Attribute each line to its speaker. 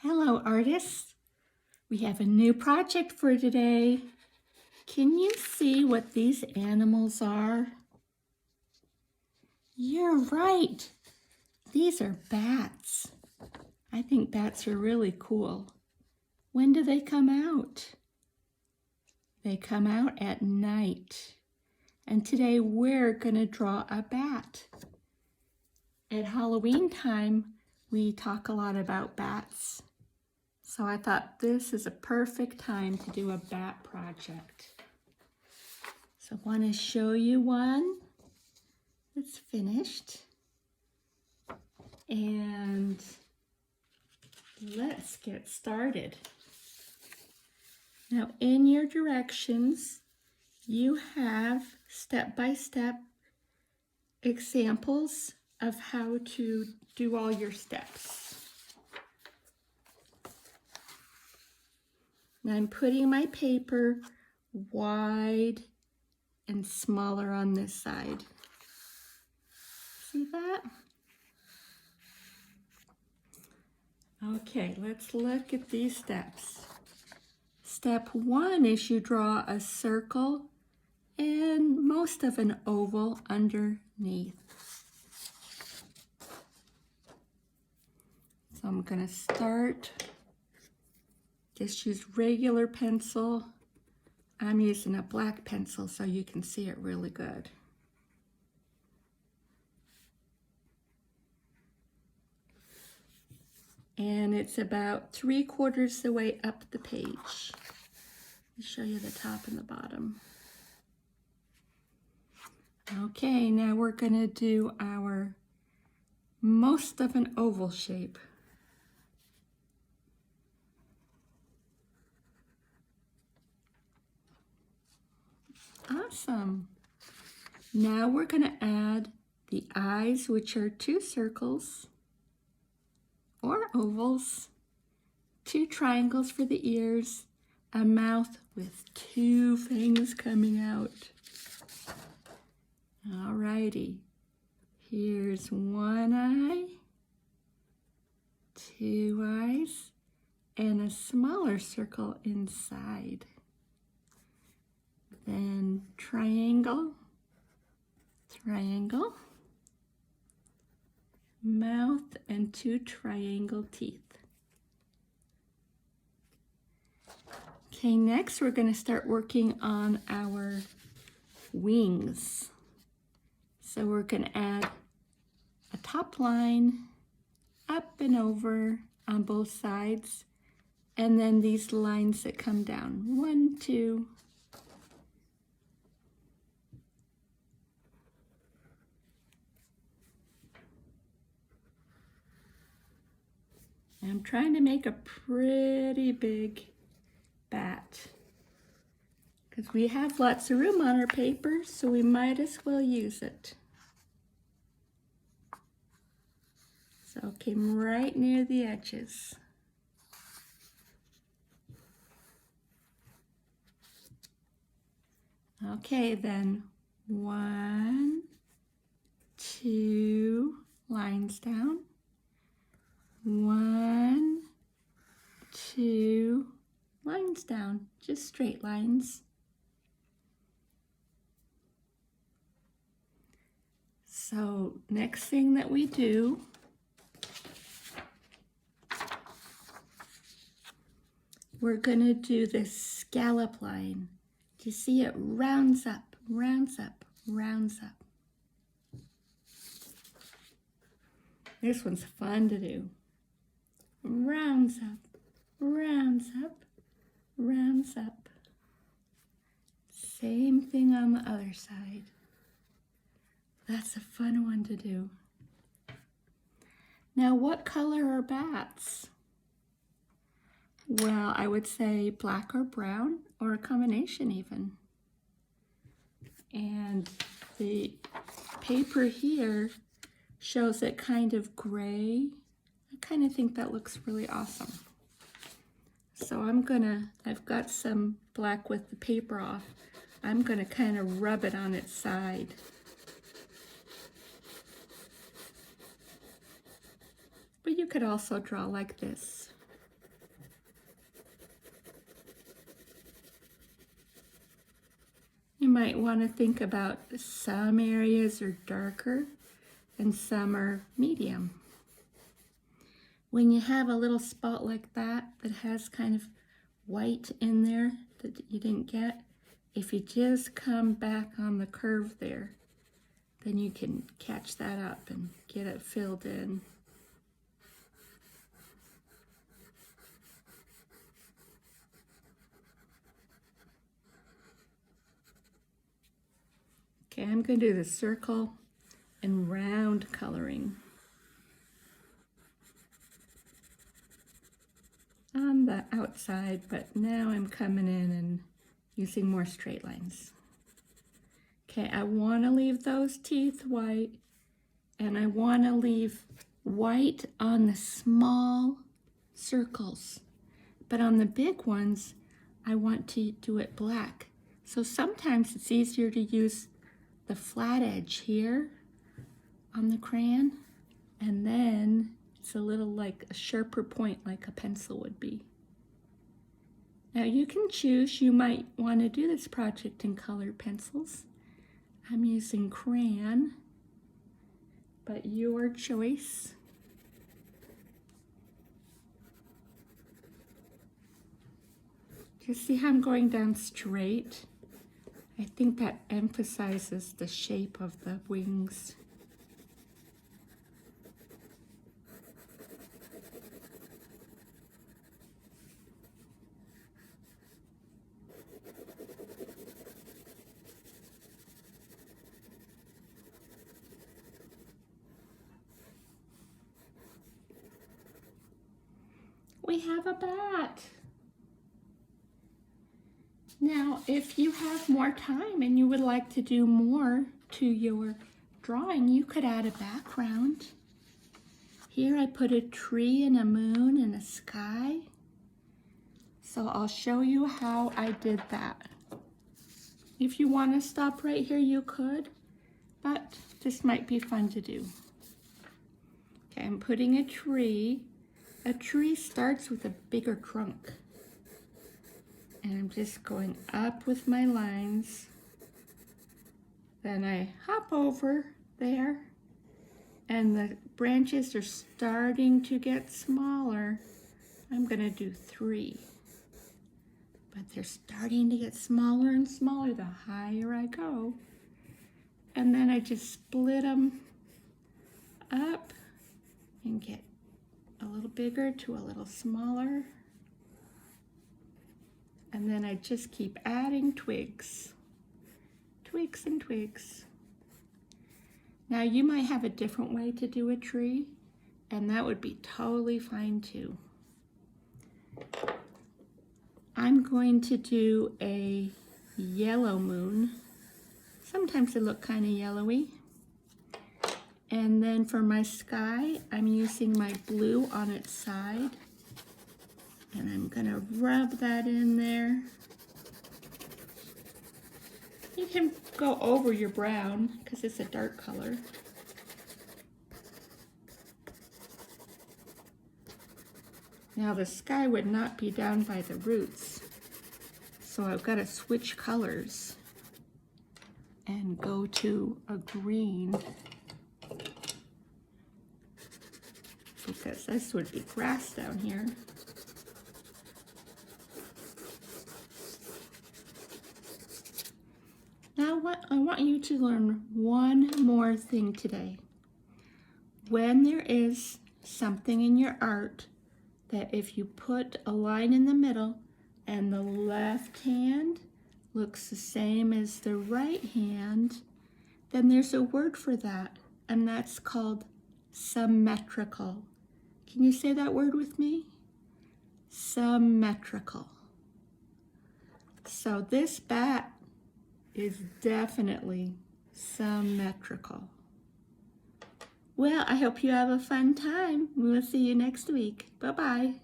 Speaker 1: Hello, artists. We have a new project for today. Can you see what these animals are? You're right. These are bats. I think bats are really cool. When do they come out? They come out at night. And today we're going to draw a bat. At Halloween time, we talk a lot about bats. So I thought this is a perfect time to do a bat project. So I want to show you one that's finished. And let's get started. Now in your directions, you have step-by-step examples of how to do all your steps. Now I'm putting my paper wide and smaller on this side. See that? Okay, let's look at these steps. Step 1 is you draw a circle and most of an oval underneath. So I'm going to start. Just use regular pencil. I'm using a black pencil so you can see it really good. And it's about 3/4 the way up the page. Let me show you the top and the bottom. Okay, now we're going to do our most of an oval shape. Awesome. Now we're going to add the eyes, which are 2 circles or ovals, 2 triangles for the ears, a mouth with 2 fangs coming out. Alrighty, here's 1 eye, 2 eyes, and a smaller circle inside. Then triangle, triangle, mouth, and 2 triangle teeth. Okay, next we're going to start working on our wings. So we're going to add a top line up and over on both sides, and then these lines that come down. 1, 2, I'm trying to make a pretty big bat because we have lots of room on our paper, so we might as well use it. So it came right near the edges. Okay, then 1, 2 lines down. 1, 2 lines down, just straight lines. So next thing that we do, we're going to do this scallop line. Do you see it rounds up, rounds up, rounds up? This one's fun to do. Rounds up, rounds up, rounds up. Same thing on the other side. That's a fun one to do. Now, what color are bats? Well, I would say black or brown, or a combination even. And the paper here shows it kind of gray. I kind of think that looks really awesome. So I've got some black with the paper off. I'm gonna kind of rub it on its side. But you could also draw like this. You might want to think about some areas are darker and some are medium. When you have a little spot like that that has kind of white in there that you didn't get, if you just come back on the curve there, then you can catch that up and get it filled in. Okay, I'm going to do the circle and round coloring on the outside, but now I'm coming in and using more straight lines. Okay, I want to leave those teeth white, and I want to leave white on the small circles, but on the big ones, I want to do it black. So sometimes it's easier to use the flat edge here on the crayon, and then it's a little like a sharper point like a pencil would be. Now you can choose, you might want to do this project in colored pencils. I'm using crayon, but your choice. You see how I'm going down straight? I think that emphasizes the shape of the wings. We have a bat. Now, if you have more time and you would like to do more to your drawing, you could add a background. Here I put a tree and a moon and a sky. So I'll show you how I did that. If you want to stop right here, you could, but this might be fun to do. Okay, I'm putting a tree. A tree starts with a bigger trunk. And I'm just going up with my lines. Then I hop over there, and the branches are starting to get smaller. I'm gonna do 3. But they're starting to get smaller and smaller the higher I go. And then I just split them up and get a little bigger to a little smaller. And then I just keep adding twigs, twigs and twigs. Now you might have a different way to do a tree, and that would be totally fine too. I'm going to do a yellow moon. Sometimes they look kind of yellowy. And then for my sky, I'm using my blue on its side. And I'm gonna rub that in there. You can go over your brown because it's a dark color. Now the sky would not be down by the roots, so I've got to switch colors and go to a green, because this would be grass down here. Now I want you to learn one more thing today. When there is something in your art that if you put a line in the middle and the left hand looks the same as the right hand, then there's a word for that, and that's called symmetrical. Can you say that word with me? Symmetrical. So this bat is definitely symmetrical. Well, I hope you have a fun time. We'll see you next week. Bye-bye.